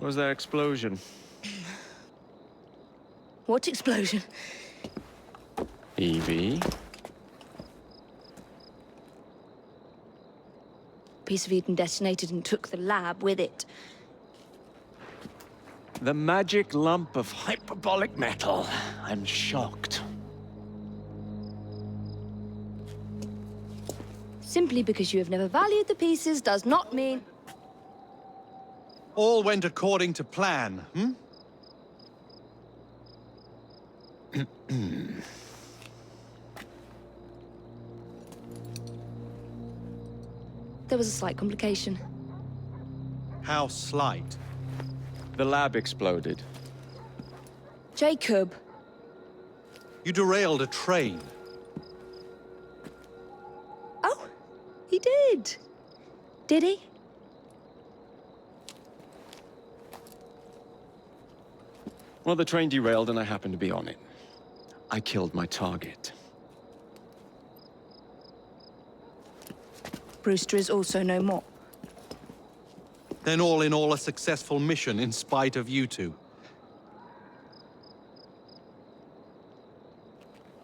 was that explosion? What explosion? Evie? Piece of Eden detonated and took the lab with it. The magic lump of hyperbolic metal. I'm shocked. Simply because you have never valued the pieces does not mean... All went according to plan, hmm? There was a slight complication. How slight. The lab exploded. Jacob. You derailed a train. Oh, he did. Did he? Well, the train derailed and I happened to be on it. I killed my target. Brewster is also no more. Then all in all a successful mission in spite of you two.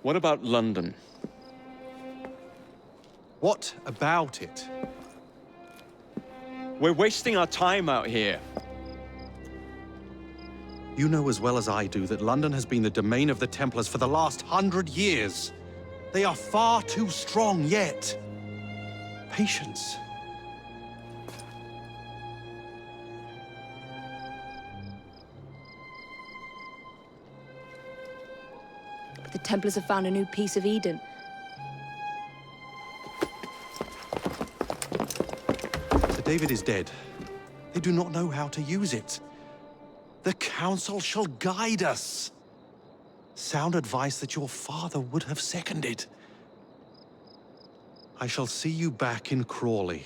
What about London? What about it? We're wasting our time out here. You know as well as I do that London has been the domain of the Templars for the last 100 years. They are far too strong yet. Patience. But the Templars have found a new piece of Eden. Sir David is dead. They do not know how to use it. The Council shall guide us. Sound advice that your father would have seconded. I shall see you back in Crawley.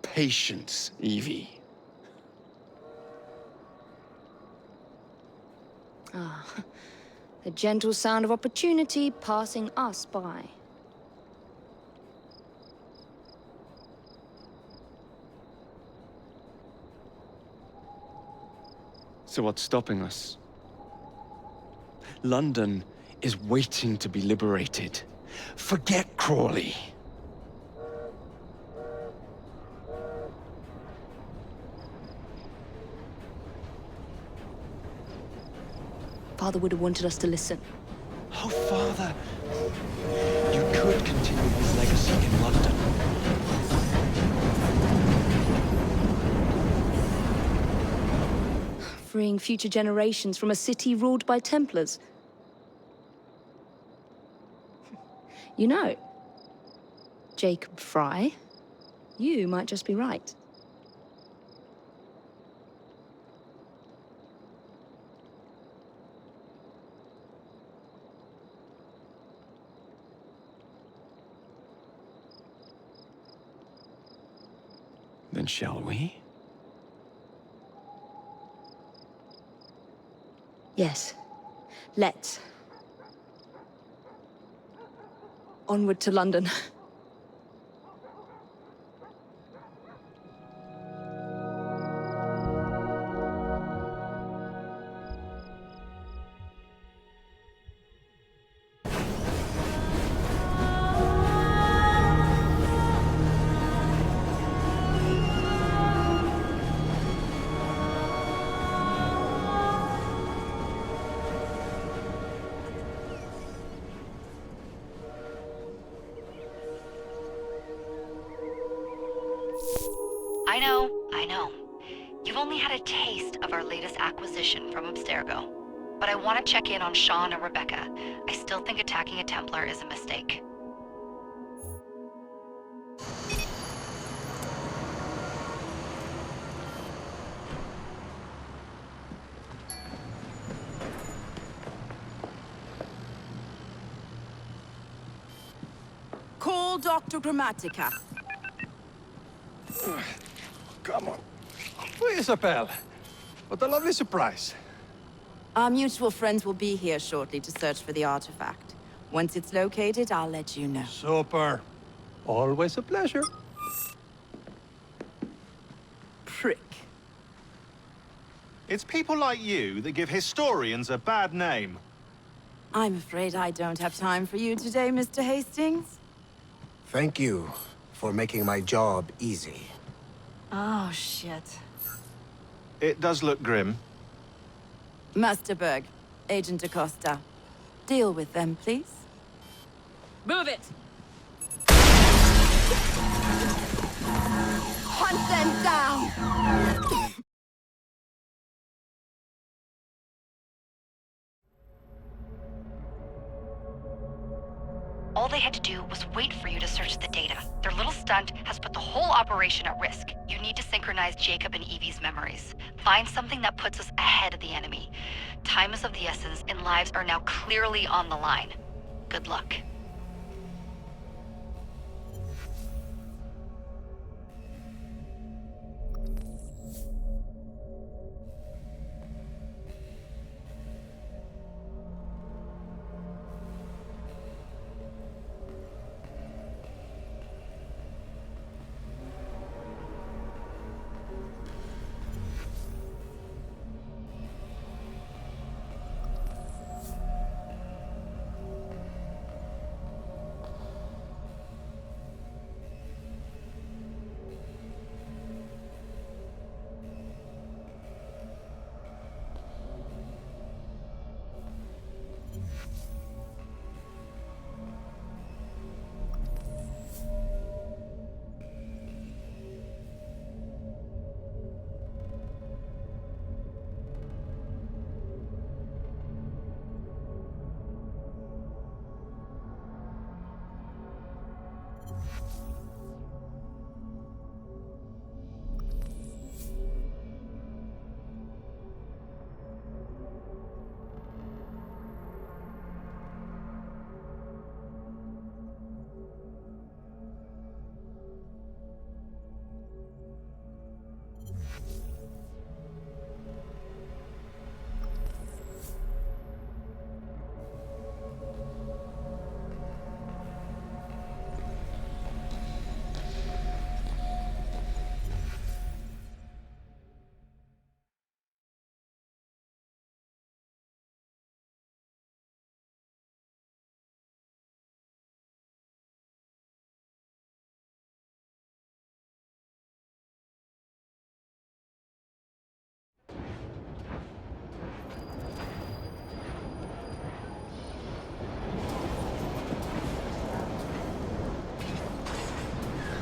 Patience, Evie. Ah, the gentle sound of opportunity passing us by. So what's stopping us? London is waiting to be liberated. Forget Crawley. Father would have wanted us to listen. Oh, Father, you could continue his legacy in London. Freeing future generations from a city ruled by Templars. You know, Jacob Fry, you might just be right. Then shall we? Yes, let's. Onward to London. I know. You've only had a taste of our latest acquisition from Abstergo. But I want to check in on Sean and Rebecca. I still think attacking a Templar is a mistake. Call call Dr. Grammatica. Come on. Well, Isabel. What a lovely surprise. Our mutual friends will be here shortly to search for the artifact. Once it's located, I'll let you know. Super. Always a pleasure. Prick. It's people like you that give historians a bad name. I'm afraid I don't have time for you today, Mr. Hastings. Thank you for making my job easy. Oh, shit. It does look grim. Master Berg, Agent Acosta. Deal with them, please. Move it! Hunt them down! All they had to do was wait for you to search the data. Their little stunt has put the whole operation at risk. You need to synchronize Jacob and Evie's memories. Find something that puts us ahead of the enemy. Time is of the essence, and lives are now clearly on the line. Good luck.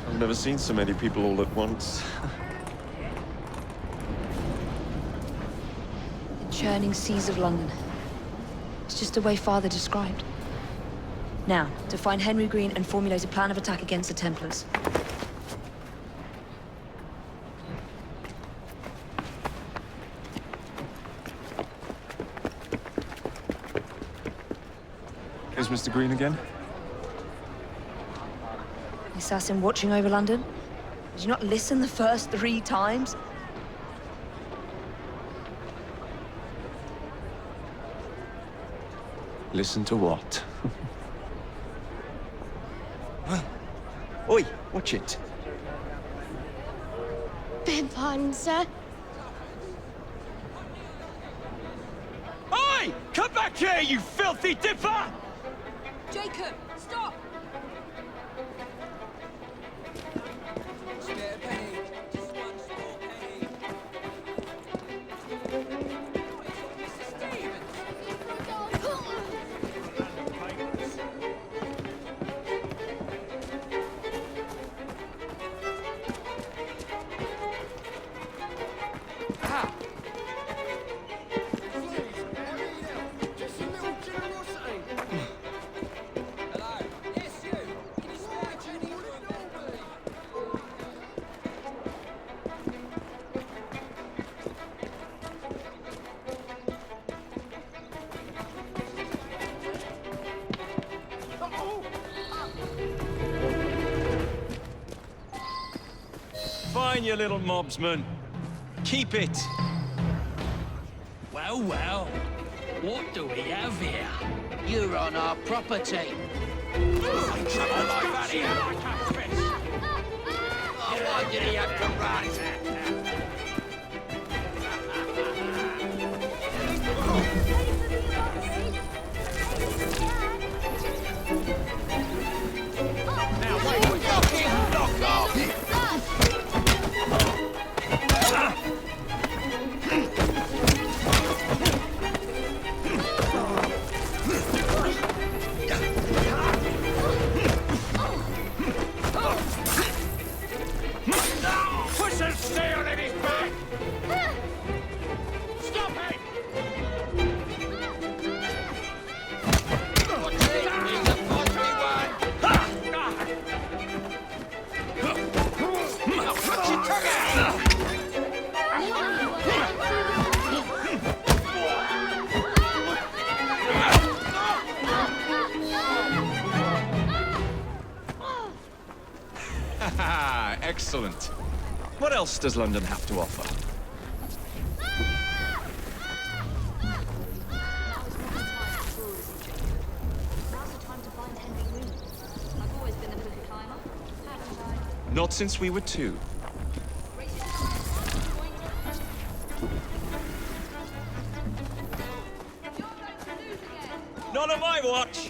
I've never seen so many people all at once. The churning seas of London. It's just the way Father described. Now, to find Henry Green and formulate a plan of attack against the Templars. Is Mr. Green again? The assassin watching over London? Did you not listen the first 3 times? Listen to what? Oi, watch it. Beg pardon, sir. Oi! Come back here, you filthy dipper! Jacob, stop! mine, you little mobsman. Keep it. Well, well. What do we have here? You're on our property. Why did he have to run? Push and stay on his back! Stop it! Excellent. What else does London have to offer? Not since we were two. Not on my watch!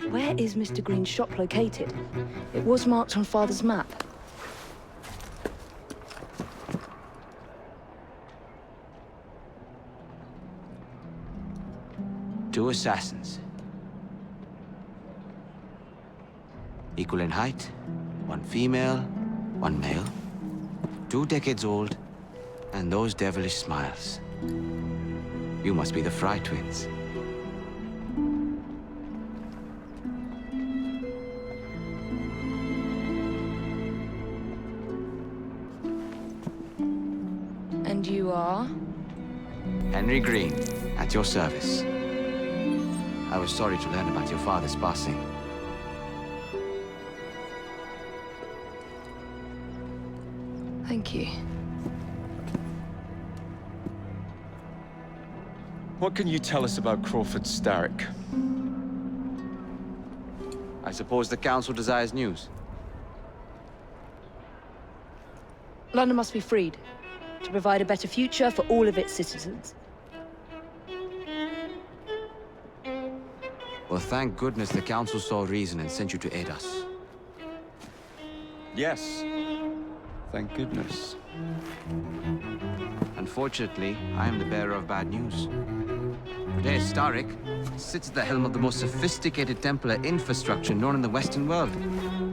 Where is Mr. Green's shop located? It was marked on Father's map. Two assassins. Equal in height, one female, one male. 2 decades old, and those devilish smiles. You must be the Fry twins. And you are? Henry Green, at your service. I was sorry to learn about your father's passing. Thank you. What can you tell us about Crawford Starrick? I suppose the Council desires news. London must be freed to provide a better future for all of its citizens. Well, thank goodness the Council saw reason and sent you to aid us. Yes. Thank goodness. Unfortunately, I am the bearer of bad news. Today, Starrick sits at the helm of the most sophisticated Templar infrastructure known in the Western world.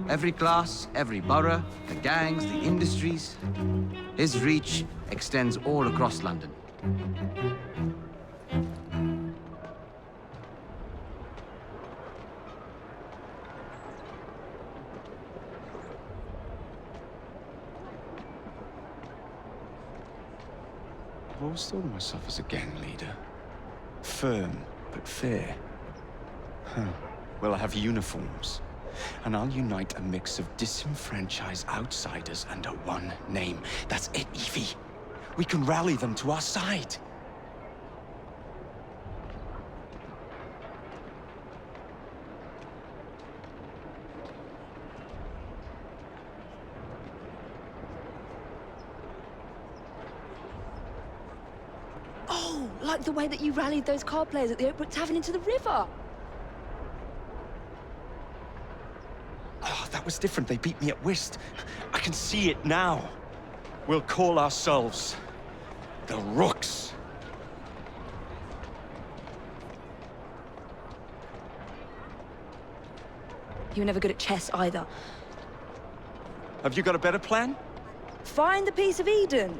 Every class, every borough, the gangs, the industries. His reach extends all across London. I've always thought of myself as a gang leader. Firm, but fair. Huh. Well, I have uniforms. And I'll unite a mix of disenfranchised outsiders under one name. That's it, Evie. We can rally them to our side. Oh, like the way that you rallied those card players at the Oakbrook Tavern into the river. was different. They beat me at whist. I can see it now. We'll call ourselves the Rooks. You were never good at chess either. Have you got a better plan? Find the piece of Eden!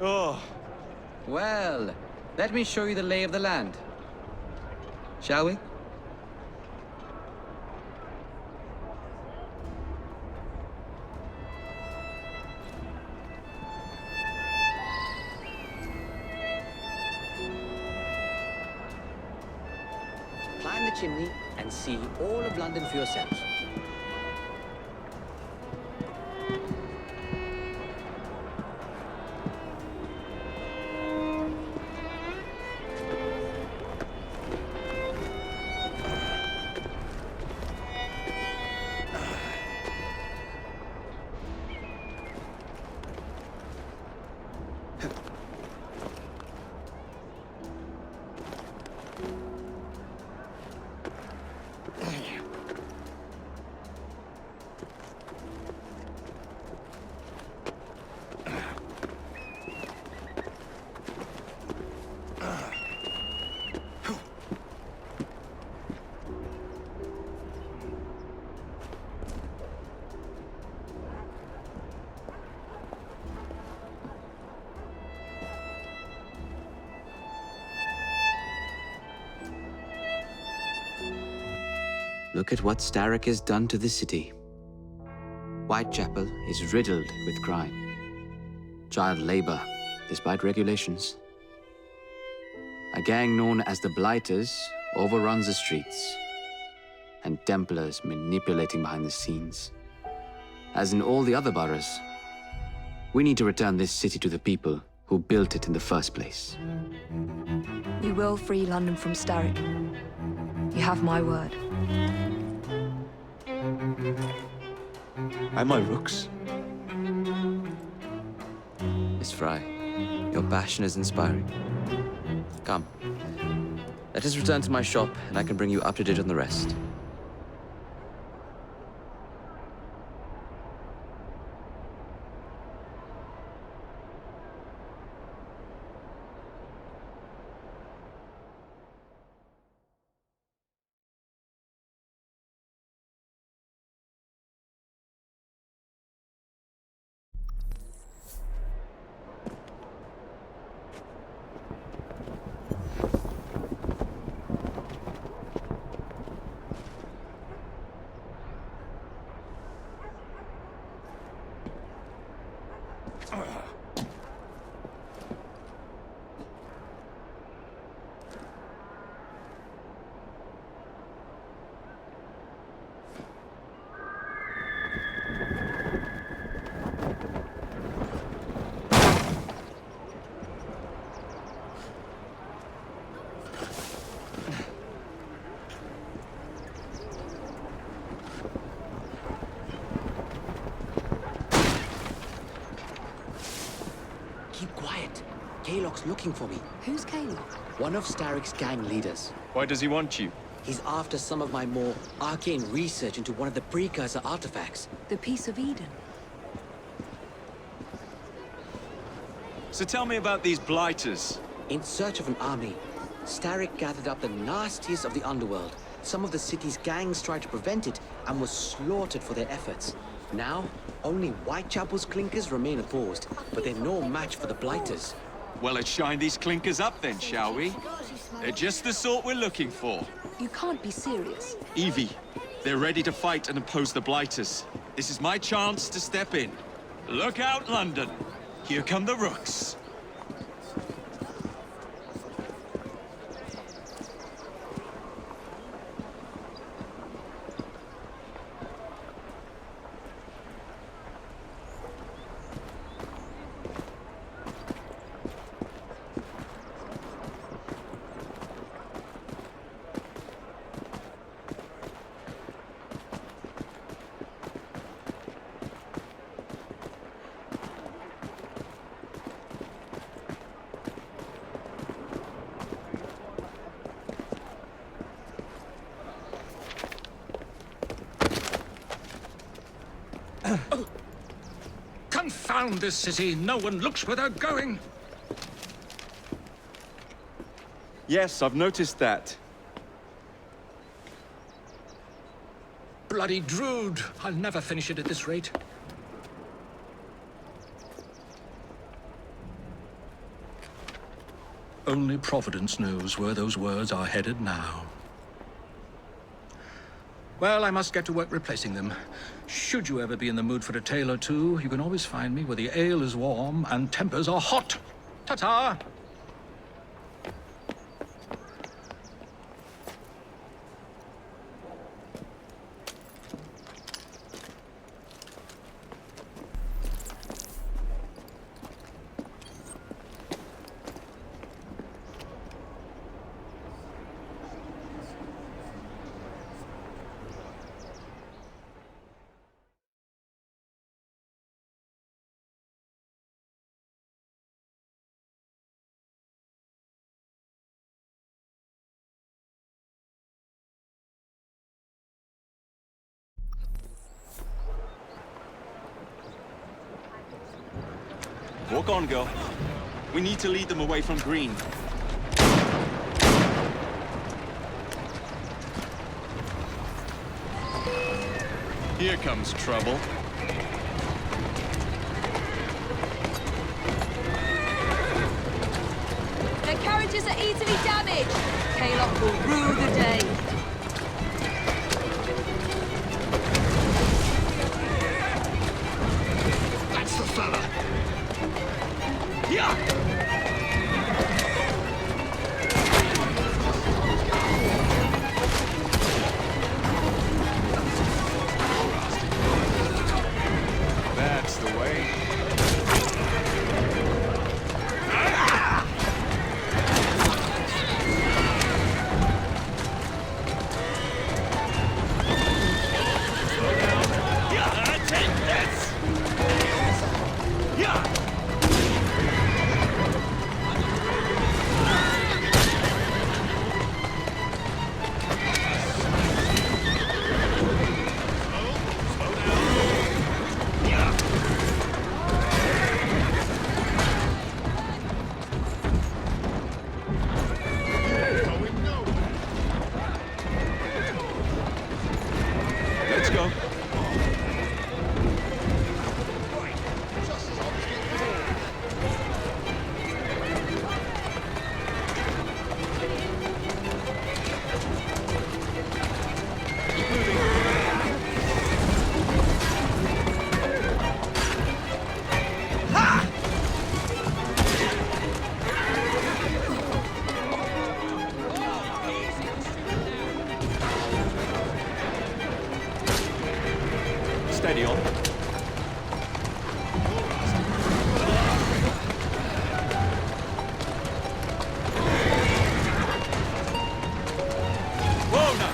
Oh, Well, let me show you the lay of the land. Shall we? Climb the chimney and see all of London for yourselves. Look at what Starrick has done to the city. Whitechapel is riddled with crime. Child labor, despite regulations. A gang known as the Blighters overruns the streets, and Templars manipulating behind the scenes. As in all the other boroughs, we need to return this city to the people who built it in the first place. We will free London from Starrick. You have my word. am I Rooks? Miss Fry, your passion is inspiring. Come, let us return to my shop, and I can bring you up to date on the rest. Keep quiet. Kaylock's looking for me. Who's Kaylock? One of Starrick's gang leaders. Why does he want you? He's after some of my more arcane research into one of the precursor artifacts. The piece of Eden. So tell me about these Blighters. In search of an army, Starrick gathered up the nastiest of the underworld. Some of the city's gangs tried to prevent it and were slaughtered for their efforts. Now, only Whitechapel's clinkers remain opposed, but they're no match for the Blighters. Well, let's shine these clinkers up then, shall we? They're just the sort we're looking for. You can't be serious. Evie, they're ready to fight and oppose the Blighters. This is my chance to step in. Look out, London. Here come the Rooks. found this city. No one looks where they're going. Yes, I've noticed that. Bloody Drood. I'll never finish it at this rate. Only Providence knows where those words are headed now. Well, I must get to work replacing them. Should you ever be in the mood for a tale or two, you can always find me where the ale is warm and tempers are hot. Ta-ta! Walk on, girl. We need to lead them away from Green. Here comes trouble. Their carriages are easily damaged. Kaylock will rue the day. That's the fella. Yeah! That's the way. Let's go. Steady on. Whoa, now.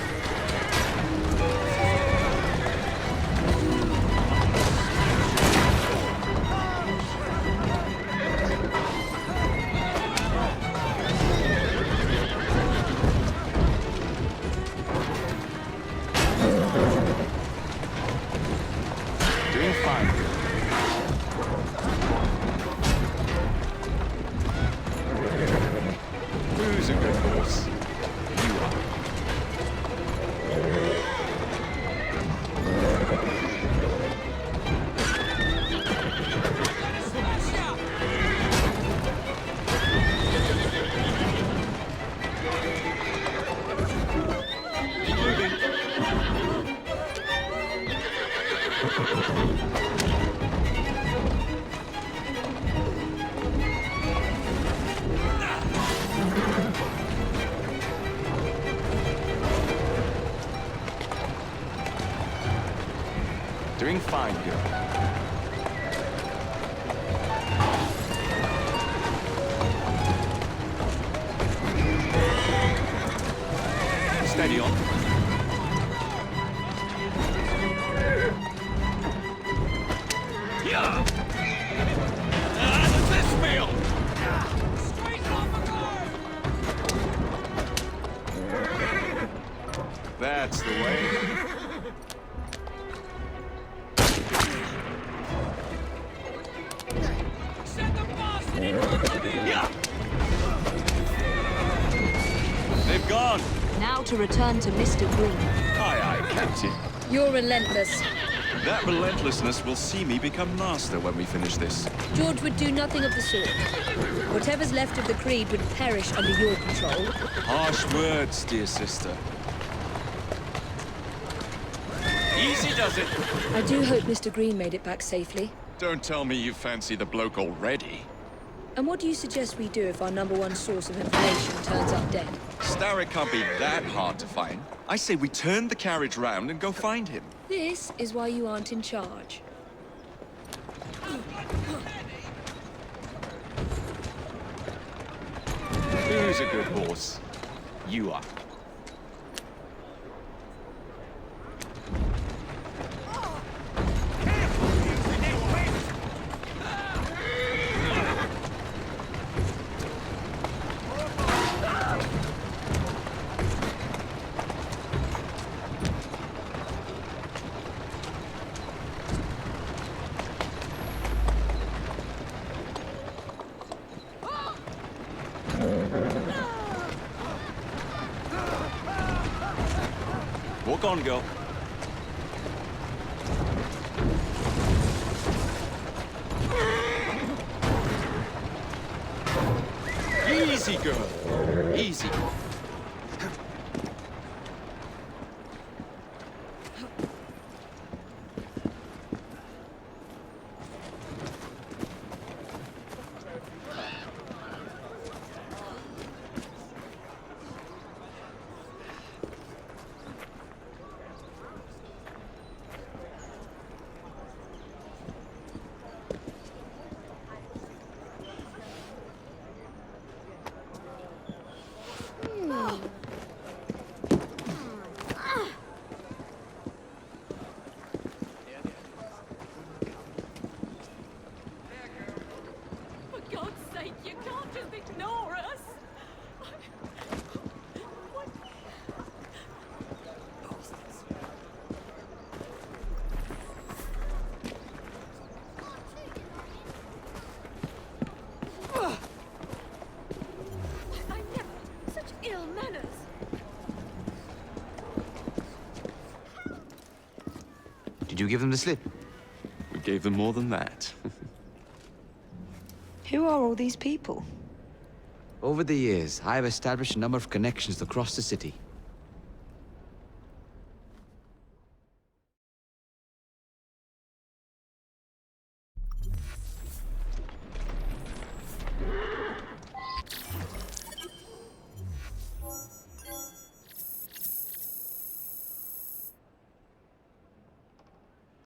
Doing fine. Who's a good horse? You are. Keep moving. Doing fine, girl. Steady on. Yeah! How does this feel? Straight off the guard! That's the way. They've gone. Now to return to Mr. Green. Aye, aye, Captain. You're relentless. That relentlessness will see me become master when we finish this. George would do nothing of the sort. Whatever's left of the Creed would perish under your control. Harsh words, dear sister. Easy does it. I do hope Mr. Green made it back safely. Don't tell me you fancy the bloke already. And what do you suggest we do if our #1 source of information turns up dead? Starrick can't be that hard to find. I say we turn the carriage round and go find him. This is why you aren't in charge. Who's a good horse? You are. Walk on, girl. Easy, girl. Easy. Did you give them the slip? We gave them more than that. Who are all these people? Over the years, I have established a number of connections across the city.